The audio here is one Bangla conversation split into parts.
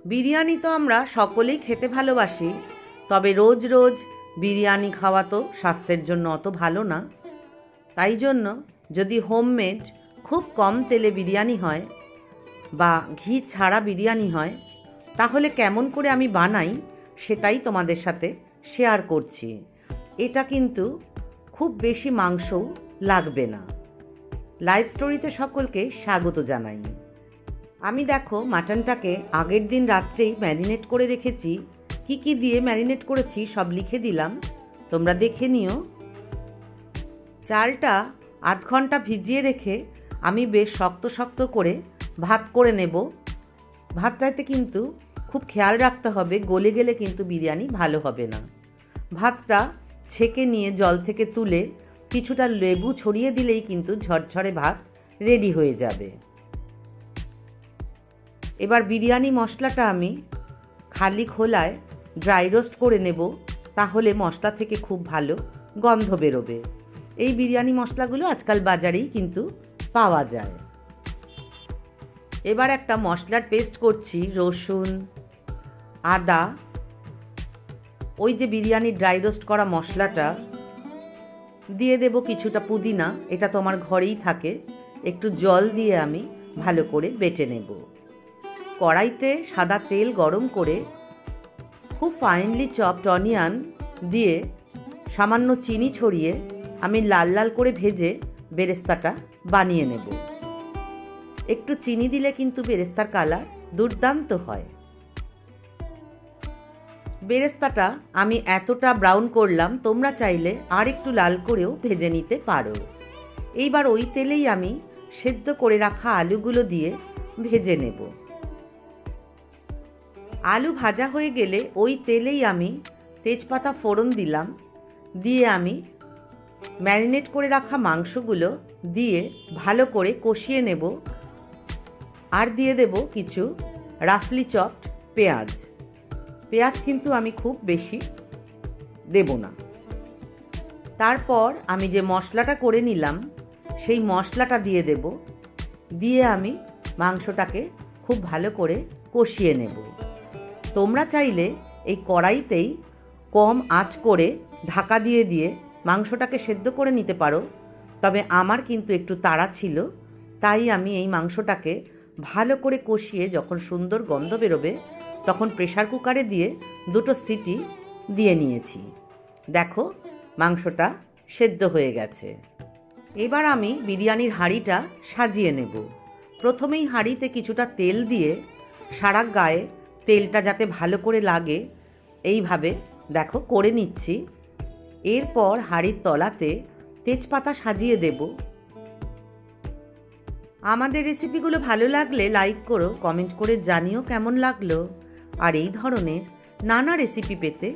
বিরিয়ানি তো আমরা সকলেই খেতে ভালোবাসি, তবে রোজ রোজ বিরিয়ানি খাওয়া তো স্বাস্থ্যের জন্য অত ভালো না। তাই জন্য যদি হোমমেড খুব কম তেলে বিরিয়ানি হয় বা ঘি ছাড়া বিরিয়ানি হয়, তাহলে কেমন করে আমি বানাই সেটাই তোমাদের সাথে শেয়ার করছি। এটা কিন্তু খুব বেশি মাংসও লাগবে না। লাইভ স্টোরিতে সকলকে স্বাগত জানাই। আমি দেখো মাটনটাকে আগের দিন রাত্রেই ম্যারিনেট করে রেখেছি। কি কি দিয়ে ম্যারিনেট করেছি সব লিখে দিলাম, তোমরা দেখে নিও। চালটা আধ ঘন্টা ভিজিয়ে রেখে আমি বেশ শক্ত শক্ত করে ভাত করে নেব। ভাতটাতে কিন্তু খুব খেয়াল রাখতে হবে, গলে গেলে কিন্তু বিরিয়ানি ভালো হবে না। ভাতটা ছেঁকে নিয়ে জল থেকে তুলে কিছুটা লেবু ছড়িয়ে দিলেই কিন্তু ঝরঝরে ভাত রেডি হয়ে যাবে। এবার বিরিয়ানি মশলাটা আমি খালি খোলায় ড্রাই রোস্ট করে নেব, তাহলে মশলা থেকে খুব ভালো গন্ধ বেরোবে। এই বিরিয়ানি মশলাগুলো আজকাল বাজারেই কিন্তু পাওয়া যায়। এবার একটা মশলার পেস্ট করছি, রসুন, আদা, ওই যে বিরিয়ানি ড্রাই রোস্ট করা মশলাটা দিয়ে দেব, কিছুটা পুদিনা, এটা তো আমার ঘরেই থাকে। একটু জল দিয়ে আমি ভালো করে বেটে নেব। কড়াইতে সাদা তেল গরম করে খুব ফাইনলি চপড অনিয়ন দিয়ে সামান্য চিনি ছড়িয়ে আমি লাল লাল করে ভেজে বেরেস্তাটা বানিয়ে নেব। একটু চিনি দিলে কিন্তু বেরেস্তার কালার দুর্দান্ত হয়। বেরেস্তাটা আমি এতটা ব্রাউন করলাম, তোমরা চাইলে আর একটু লাল করেও ভেজে নিতে পারো। এইবার ওই তেলেই আমি সেদ্ধ করে রাখা আলুগুলো দিয়ে ভেজে নেব। আলু ভাজা হয়ে গেলে ওই তেলেই আমি তেজপাতা ফোড়ন দিলাম, দিয়ে আমি ম্যারিনেট করে রাখা মাংসগুলো দিয়ে ভালো করে কষিয়ে নেব। আর দিয়ে দেব কিছু রাফলি চপড পেঁয়াজ। পেঁয়াজ কিন্তু আমি খুব বেশি দেব না। তারপর আমি যে মশলাটা করে নিলাম সেই মশলাটা দিয়ে দেব, দিয়ে আমি মাংসটাকে খুব ভালো করে কষিয়ে নেব। তোমরা চাইলে এই কড়াইতেই কম আঁচ করে ঢাকা দিয়ে দিয়ে মাংসটাকে সেদ্ধ করে নিতে পারো, তবে আমার কিন্তু একটু তাড়া ছিল, তাই আমি এই মাংসটাকে ভালো করে কষিয়ে যখন সুন্দর গন্ধ বেরোবে তখন প্রেসার কুকারে দিয়ে দুটো সিটি দিয়ে নিয়েছি। দেখো মাংসটা সেদ্ধ হয়ে গেছে। এবার আমি বিরিয়ানির হাঁড়িটা সাজিয়ে নেব। প্রথমেই হাঁড়িতে কিছুটা তেল দিয়ে সারা গায়ে তেলটা যাতে ভালো করে লাগে এইভাবে দেখো করে নিচ্ছি। এরপর হাঁড়ির তলাতে তেজপাতা সাজিয়ে দেব। আমাদের রেসিপিগুলো ভালো লাগলে লাইক করো, কমেন্ট করে জানিও কেমন লাগলো। আর এই ধরনের নানা রেসিপি পেতে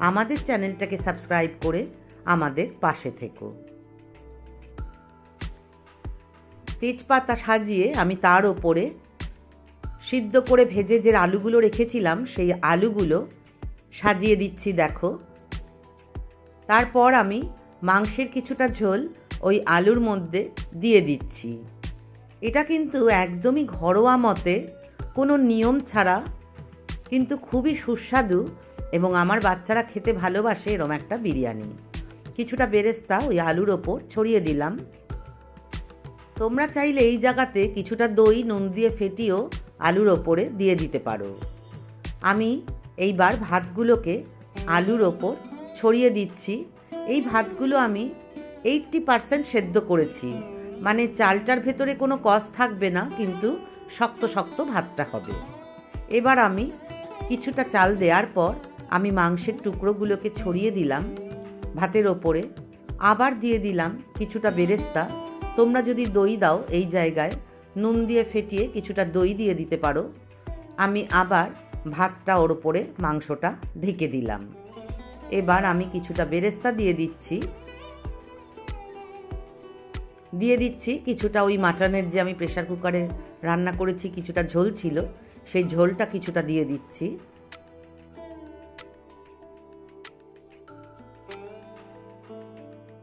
আমাদের চ্যানেলটাকে সাবস্ক্রাইব করে আমাদের পাশে থেকো। তেজপাতা সাজিয়ে আমি তার ওপরে সিদ্ধ করে ভেজে যে আলুগুলো রেখেছিলাম সেই আলুগুলো সাজিয়ে দিচ্ছি দেখো। তারপর আমি মাংসের কিছুটা ঝোল ওই আলুর মধ্যে দিয়ে দিচ্ছি। এটা কিন্তু একদমই ঘরোয়া মতে, কোনো নিয়ম ছাড়া, কিন্তু খুবই সুস্বাদু এবং আমার বাচ্চারা খেতে ভালোবাসে এরম একটা বিরিয়ানি। কিছুটা বেরেস্তা ওই আলুর ওপর ছড়িয়ে দিলাম। তোমরা চাইলে এই জায়গাতে কিছুটা দই নুন দিয়ে ফেটিয়েও আলুর ওপরে দিয়ে দিতে পারো। আমি এইবার ভাতগুলোকে আলুর ওপর ছড়িয়ে দিচ্ছি। এই ভাতগুলো আমি 80% সেদ্ধ করেছি, মানে চালটার ভেতরে কোনো কষ থাকবে না, কিন্তু শক্ত শক্ত ভাতটা হবে। এবার আমি কিছুটা চাল দেওয়ার পর আমি মাংসের টুকরোগুলোকে ছড়িয়ে দিলাম ভাতের ওপরে। আবার দিয়ে দিলাম কিছুটা বেরেস্তা। তোমরা যদি দই দাও এই জায়গায় নুন দিয়ে ফেটিয়ে কিছুটা দই দিয়ে দিতে পারো। আমি আবার ভাতটা ওর ওপরে মাংসটা ঢেকে দিলাম। এবার আমি কিছুটা বেরেস্তা দিয়ে দিচ্ছি কিছুটা ওই মাটনের যে আমি প্রেসার কুকারে রান্না করেছি কিছুটা ঝোল ছিল, সেই ঝোলটা কিছুটা দিয়ে দিচ্ছি।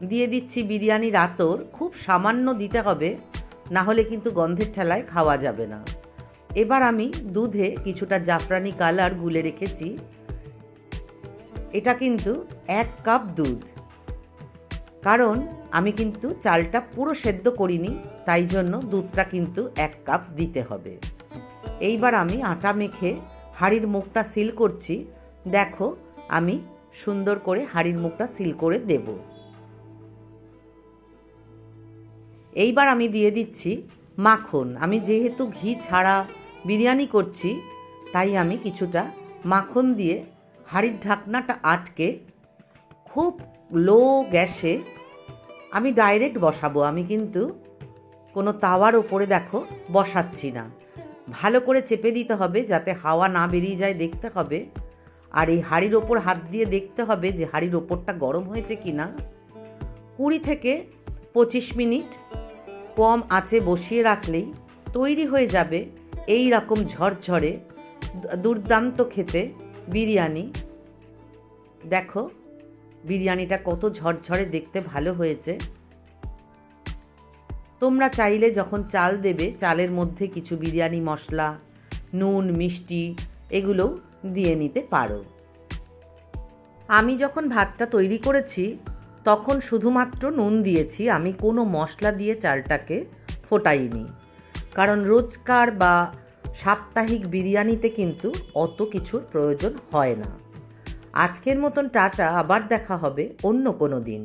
দিয়ে দিচ্ছি বিরিয়ানির আতর, খুব সামান্য দিতে হবে, না হলে কিন্তু গন্ধের ঠেলায় খাওয়া যাবে না। এবার আমি দুধে কিছুটা জাফরানি কালার গুলে রেখেছি। এটা কিন্তু 1 কাপ দুধ, কারণ আমি কিন্তু চালটা পুরো সেদ্ধ করিনি, তাই জন্য দুধটা কিন্তু 1 কাপ দিতে হবে। এইবার আমি আটা মেখে হাঁড়ির মুখটা সিল করছি। দেখো আমি সুন্দর করে হাঁড়ির মুখটা সিল করে দেব। এইবার আমি দিয়ে দিচ্ছি মাখন। আমি যেহেতু ঘি ছাড়া বিরিয়ানি করছি, তাই আমি কিছুটা মাখন দিয়ে হাঁড়ির ঢাকনাটা আটকে খুব লো গ্যাসে আমি ডাইরেক্ট বসাবো। আমি কিন্তু কোনো তাওয়ার ওপরে দেখো বসাচ্ছি না। ভালো করে চেপে দিতে হবে যাতে হাওয়া না বেরিয়ে যায়, দেখতে হবে। আর এই হাঁড়ির ওপর হাত দিয়ে দেখতে হবে যে হাঁড়ির ওপরটা গরম হয়েছে কি না। 20 থেকে 25 মিনিট কম আঁচে বসিয়ে রাখলেই তৈরি হয়ে যাবে এই রকম ঝরঝরে দুর্দান্ত খেতে বিরিয়ানি। দেখো বিরিয়ানিটা কত ঝরঝরে, দেখতে ভালো হয়েছে। তোমরা চাইলে যখন চাল দেবে, চালের মধ্যে কিছু বিরিয়ানি মশলা, নুন, মিষ্টি এগুলোও দিয়ে নিতে পারো। আমি যখন ভাতটা তৈরি করেছি তখন শুধুমাত্র নুন দিয়েছি, আমি কোনো মশলা দিয়ে চালটাকে ফোটাইনি, কারণ রোজকার বা সাপ্তাহিক বিরিয়ানিতে কিন্তু অত কিছুর প্রয়োজন হয় না। আজকের মতন টাটা, আবার দেখা হবে অন্য কোনো দিন।